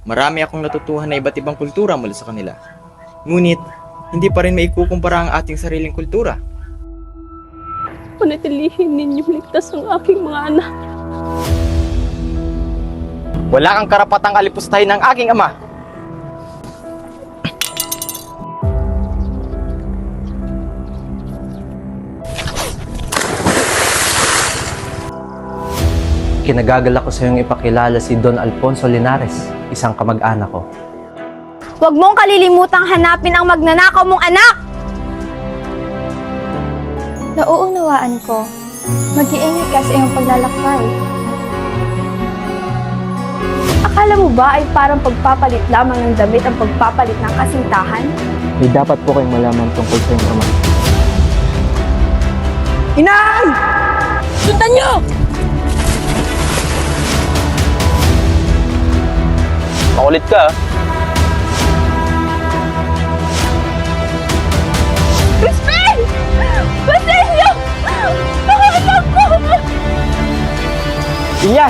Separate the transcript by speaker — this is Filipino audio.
Speaker 1: Marami akong natutuhan na iba't ibang kultura mula sa kanila. Ngunit, hindi pa rin maikukumpara ang ating sariling kultura.
Speaker 2: Panatilihin ninyong ligtas ang aking mga anak.
Speaker 1: Wala kang karapatang alipustahin ng aking ama.
Speaker 3: Kinagagalak ko sa iyong ipakilala si Don Alfonso Linares, isang kamag-anak ko.
Speaker 4: Huwag mong kalilimutang hanapin ang magnanakaw mong anak! Nauunawaan ko. Mag-iingat ka sa iyong paglalakbay. Akala mo ba ay parang pagpapalit lamang ng damit ang pagpapalit ng kasintahan?
Speaker 3: May dapat po kayong malaman tungkol sa iyong ama.
Speaker 2: Inay! Sundan niyo!
Speaker 1: Makulit ka.
Speaker 4: Crispin! Basilio! Mga anak ko!
Speaker 1: Inya!